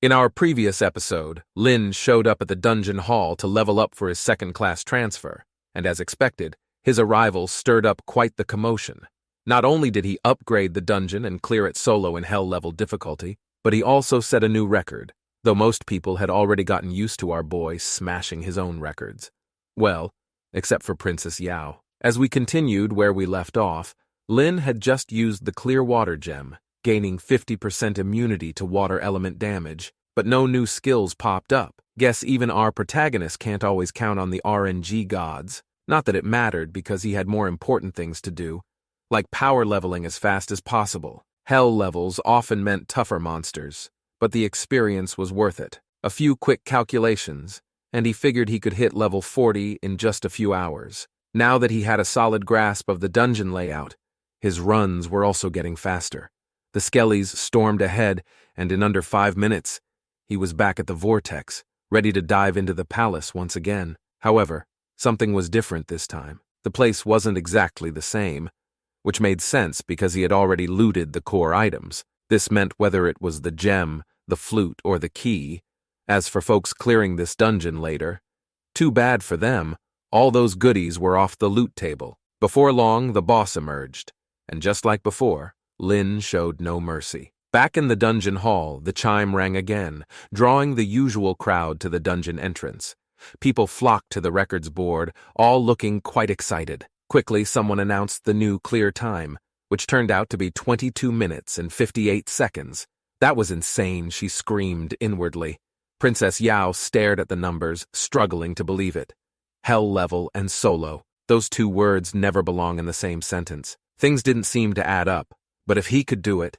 In our previous episode, Lin showed up at the dungeon hall to level up for his second-class transfer, and as expected, his arrival stirred up quite the commotion. Not only did he upgrade the dungeon and clear it solo in hell-level difficulty, but he also set a new record, though most people had already gotten used to our boy smashing his own records. Well, except for Princess Yao. As we continued where we left off, Lin had just used the clear water gem, gaining 50% immunity to water element damage, but no new skills popped up. Guess even our protagonist can't always count on the RNG gods. Not that it mattered because he had more important things to do, like power leveling as fast as possible. Hell levels often meant tougher monsters, but the experience was worth it. A few quick calculations, and he figured he could hit level 40 in just a few hours. Now that he had a solid grasp of the dungeon layout, his runs were also getting faster. The skellies stormed ahead, and in under 5 minutes, he was back at the vortex, ready to dive into the palace once again. However, something was different this time. The place wasn't exactly the same, which made sense because he had already looted the core items. This meant whether it was the gem, the flute, or the key. As for folks clearing this dungeon later, too bad for them, all those goodies were off the loot table. Before long, the boss emerged, and just like before, Lin showed no mercy. Back in the dungeon hall, the chime rang again, drawing the usual crowd to the dungeon entrance. People flocked to the records board, all looking quite excited. Quickly, someone announced the new clear time, which turned out to be 22 minutes and 58 seconds. That was insane, she screamed inwardly. Princess Yao stared at the numbers, struggling to believe it. Hell level and solo. Those two words never belong in the same sentence. Things didn't seem to add up, but if he could do it,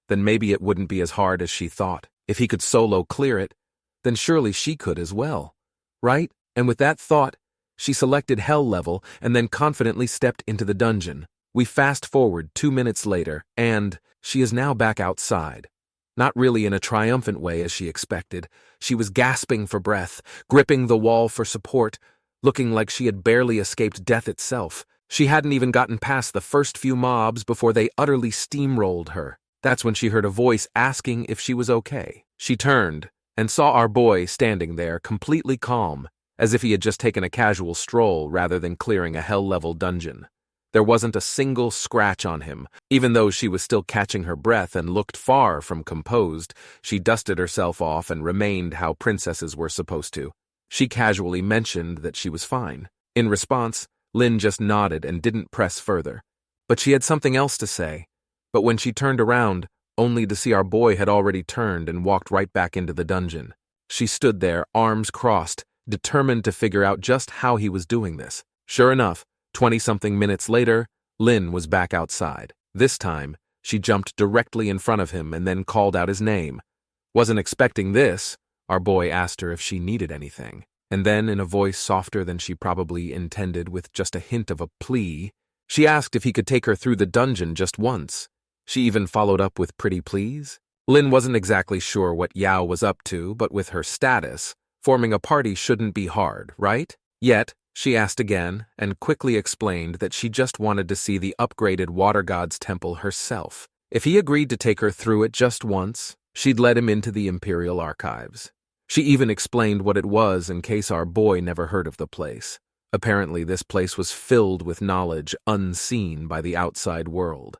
then maybe it wouldn't be as hard as she thought. If he could solo clear it, then surely she could as well. Right? And with that thought, she selected hell level and then confidently stepped into the dungeon. We fast forward 2 minutes later, and she is now back outside. Not really in a triumphant way as she expected. She was gasping for breath, gripping the wall for support, looking like she had barely escaped death itself. She hadn't even gotten past the first few mobs before they utterly steamrolled her. That's when she heard a voice asking if she was okay. She turned and saw our boy standing there, completely calm, as if he had just taken a casual stroll rather than clearing a hell-level dungeon. There wasn't a single scratch on him. Even though she was still catching her breath and looked far from composed, she dusted herself off and remained how princesses were supposed to. She casually mentioned that she was fine. In response, Lin just nodded and didn't press further. But she had something else to say. But when she turned around, only to see our boy had already turned and walked right back into the dungeon. She stood there, arms crossed, determined to figure out just how he was doing this. Sure enough, 20-something minutes later, Lin was back outside. This time, she jumped directly in front of him and then called out his name. Wasn't expecting this. Our boy asked her if she needed anything. And then, in a voice softer than she probably intended with just a hint of a plea, she asked if he could take her through the dungeon just once. She even followed up with pretty please. Lin wasn't exactly sure what Yao was up to, but with her status, forming a party shouldn't be hard, right? Yet, she asked again, and quickly explained that she just wanted to see the upgraded Water God's temple herself. If he agreed to take her through it just once, she'd let him into the Imperial Archives. She even explained what it was in case our boy never heard of the place. Apparently, this place was filled with knowledge unseen by the outside world.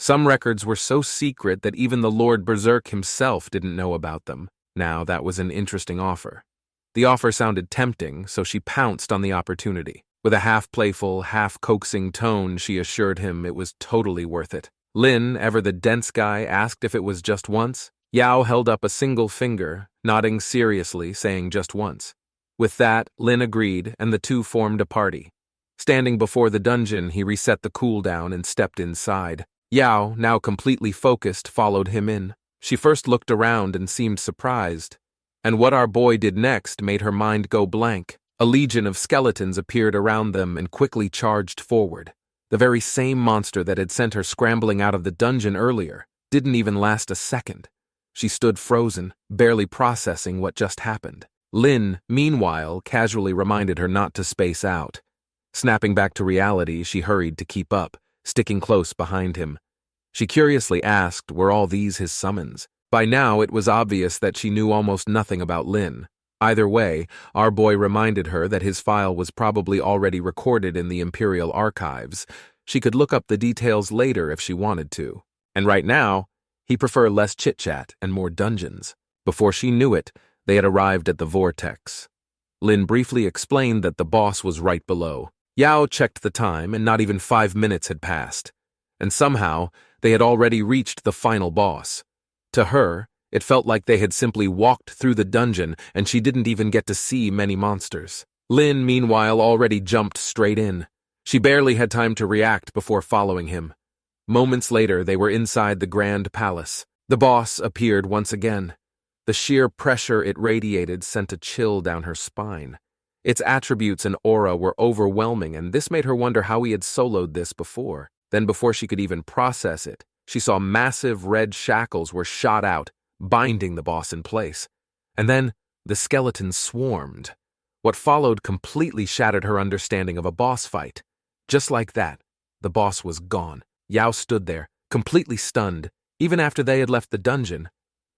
Some records were so secret that even the Lord Berserk himself didn't know about them. Now, that was an interesting offer. The offer sounded tempting, so she pounced on the opportunity. With a half-playful, half-coaxing tone, she assured him it was totally worth it. Lin, ever the dense guy, asked if it was just once. Yao held up a single finger, nodding seriously, saying just once. With that, Lin agreed, and the two formed a party. Standing before the dungeon, he reset the cooldown and stepped inside. Yao, now completely focused, followed him in. She first looked around and seemed surprised. And what our boy did next made her mind go blank. A legion of skeletons appeared around them and quickly charged forward. The very same monster that had sent her scrambling out of the dungeon earlier didn't even last a second. She stood frozen, barely processing what just happened. Lin, meanwhile, casually reminded her not to space out. Snapping back to reality, she hurried to keep up, sticking close behind him. She curiously asked, were all these his summons? By now, it was obvious that she knew almost nothing about Lin. Either way, our boy reminded her that his file was probably already recorded in the Imperial archives. She could look up the details later if she wanted to. And right now, he preferred less chit-chat and more dungeons. Before she knew it, they had arrived at the vortex. Lin briefly explained that the boss was right below. Yao checked the time, and not even 5 minutes had passed. And somehow, they had already reached the final boss. To her, it felt like they had simply walked through the dungeon and she didn't even get to see many monsters. Lin, meanwhile, already jumped straight in. She barely had time to react before following him. Moments later, they were inside the Grand Palace. The boss appeared once again. The sheer pressure it radiated sent a chill down her spine. Its attributes and aura were overwhelming, and this made her wonder how he had soloed this before. Then before she could even process it, she saw massive red shackles were shot out, binding the boss in place. And then the skeletons swarmed. What followed completely shattered her understanding of a boss fight. Just like that, the boss was gone. Yao stood there, completely stunned, even after they had left the dungeon.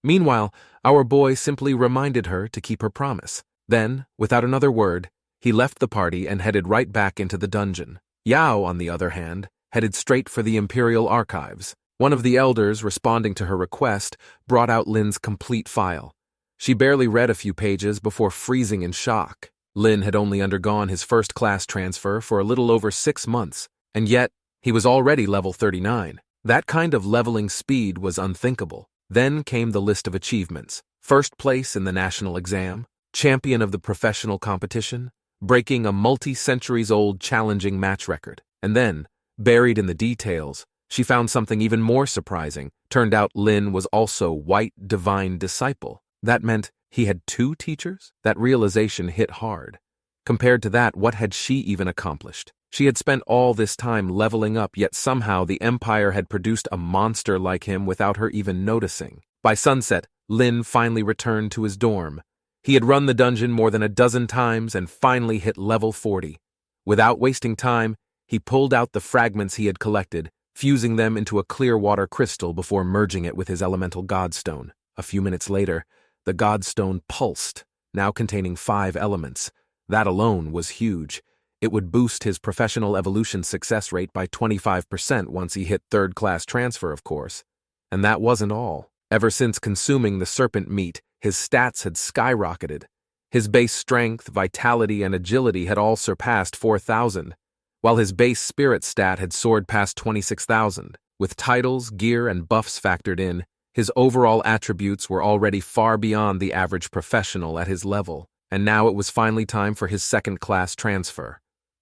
Meanwhile, our boy simply reminded her to keep her promise. Then, without another word, he left the party and headed right back into the dungeon. Yao, on the other hand, headed straight for the Imperial archives. One of the elders, responding to her request, brought out Lin's complete file. She barely read a few pages before freezing in shock. Lin had only undergone his first-class transfer for a little over 6 months, and yet he was already level 39. That kind of leveling speed was unthinkable. Then came the list of achievements. First place in the national exam, champion of the professional competition, breaking a multi-centuries-old challenging match record. And then, buried in the details, she found something even more surprising. Turned out Lin was also White Divine Disciple. That meant he had 2 teachers? That realization hit hard. Compared to that, what had she even accomplished? She had spent all this time leveling up, yet somehow the Empire had produced a monster like him without her even noticing. By sunset, Lin finally returned to his dorm. He had run the dungeon more than a dozen times and finally hit level 40. Without wasting time, he pulled out the fragments he had collected, fusing them into a clear water crystal before merging it with his elemental godstone. A few minutes later, the godstone pulsed, now containing 5 elements. That alone was huge. It would boost his professional evolution success rate by 25% once he hit 3rd class transfer, of course. And that wasn't all. Ever since consuming the serpent meat, his stats had skyrocketed. His base strength, vitality, and agility had all surpassed 4,000, while his base spirit stat had soared past 26,000. With titles, gear, and buffs factored in, his overall attributes were already far beyond the average professional at his level, and now it was finally time for his 2nd class transfer.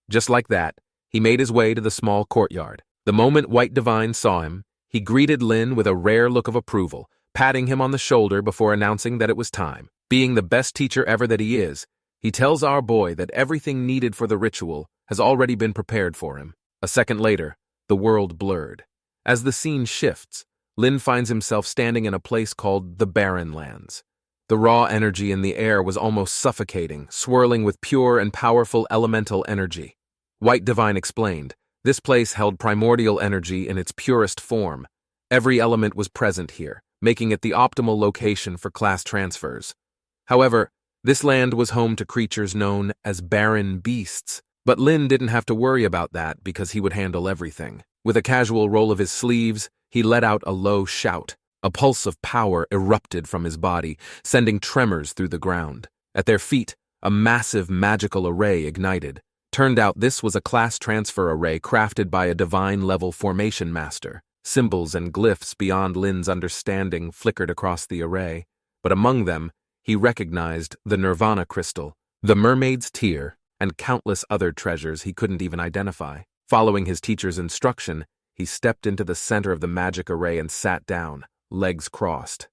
Just like that, he made his way to the small courtyard. The moment White Divine saw him, he greeted Lin with a rare look of approval, patting him on the shoulder before announcing that it was time. Being the best teacher ever that he is, he tells our boy that everything needed for the ritual has already been prepared for him. A second later, the world blurred. As the scene shifts, Lin finds himself standing in a place called the Barren Lands. The raw energy in the air was almost suffocating, swirling with pure and powerful elemental energy. White Divine explained, this place held primordial energy in its purest form. Every element was present here, making it the optimal location for class transfers. However, this land was home to creatures known as barren beasts, but Lin didn't have to worry about that because he would handle everything. With a casual roll of his sleeves, he let out a low shout. A pulse of power erupted from his body, sending tremors through the ground. At their feet, a massive magical array ignited. Turned out this was a class transfer array crafted by a divine-level formation master. Symbols and glyphs beyond Lin's understanding flickered across the array, but among them, he recognized the Nirvana crystal, the mermaid's tear, and countless other treasures he couldn't even identify. Following his teacher's instruction, he stepped into the center of the magic array and sat down, legs crossed.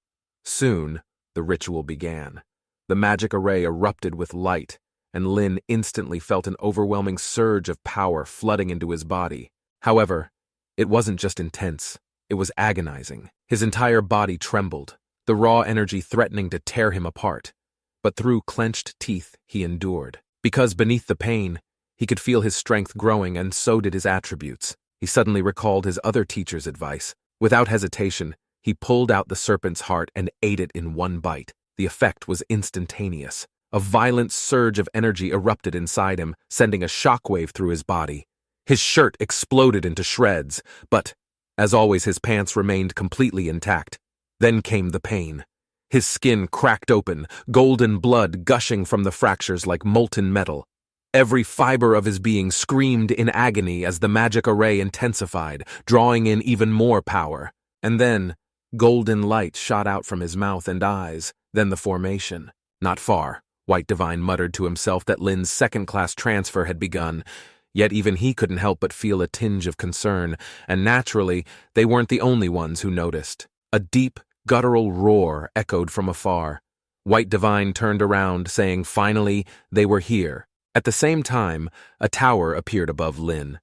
Soon, the ritual began. The magic array erupted with light, and Lin instantly felt an overwhelming surge of power flooding into his body. However, it wasn't just intense, it was agonizing. His entire body trembled, the raw energy threatening to tear him apart. But through clenched teeth, he endured. Because beneath the pain, he could feel his strength growing, and so did his attributes. He suddenly recalled his other teacher's advice. Without hesitation, He pulled out the serpent's heart and ate it in one bite. The effect was instantaneous. A violent surge of energy erupted inside him, sending a shockwave through his body. His shirt exploded into shreds, but, as always, his pants remained completely intact. Then came the pain. His skin cracked open, golden blood gushing from the fractures like molten metal. Every fiber of his being screamed in agony as the magic array intensified, drawing in even more power. And then, golden light shot out from his mouth and eyes, then the formation. Not far, White Divine muttered to himself that Lin's second-class transfer had begun, yet even he couldn't help but feel a tinge of concern, and naturally, they weren't the only ones who noticed. A deep, guttural roar echoed from afar. White Divine turned around, saying finally they were here. At the same time, a tower appeared above Lin.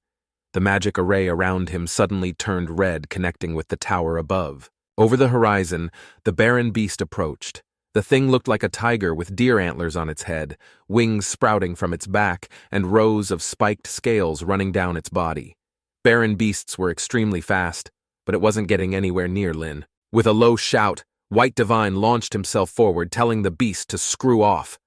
The magic array around him suddenly turned red, connecting with the tower above. Over the horizon, the barren beast approached. The thing looked like a tiger with deer antlers on its head, wings sprouting from its back, and rows of spiked scales running down its body. Barren beasts were extremely fast, but it wasn't getting anywhere near Lin. With a low shout, White Divine launched himself forward, telling the beast to screw off.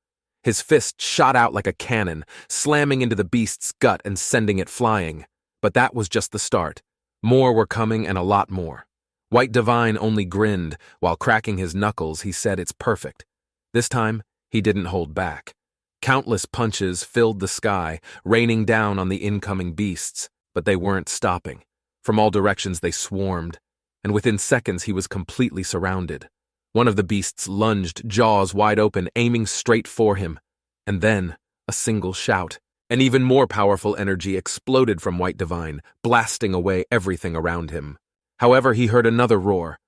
His fist shot out like a cannon, slamming into the beast's gut and sending it flying. But that was just the start. More were coming, and a lot more. White Divine only grinned. While cracking his knuckles, he said it's perfect. This time, he didn't hold back. Countless punches filled the sky, raining down on the incoming beasts, but they weren't stopping. From all directions they swarmed, and within seconds he was completely surrounded. One of the beasts lunged, jaws wide open, aiming straight for him. And then, a single shout. An even more powerful energy exploded from White Divine, blasting away everything around him. However, he heard another roar,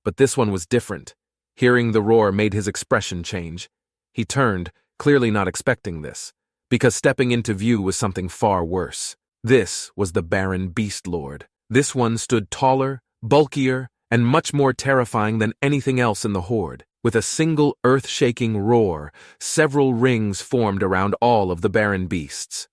but this one was different. Hearing the roar made his expression change. He turned, clearly not expecting this, because stepping into view was something far worse. This was the Baron Beast Lord. This one stood taller, bulkier, and much more terrifying than anything else in the horde. With a single earth-shaking roar, several rings formed around all of the barren beasts.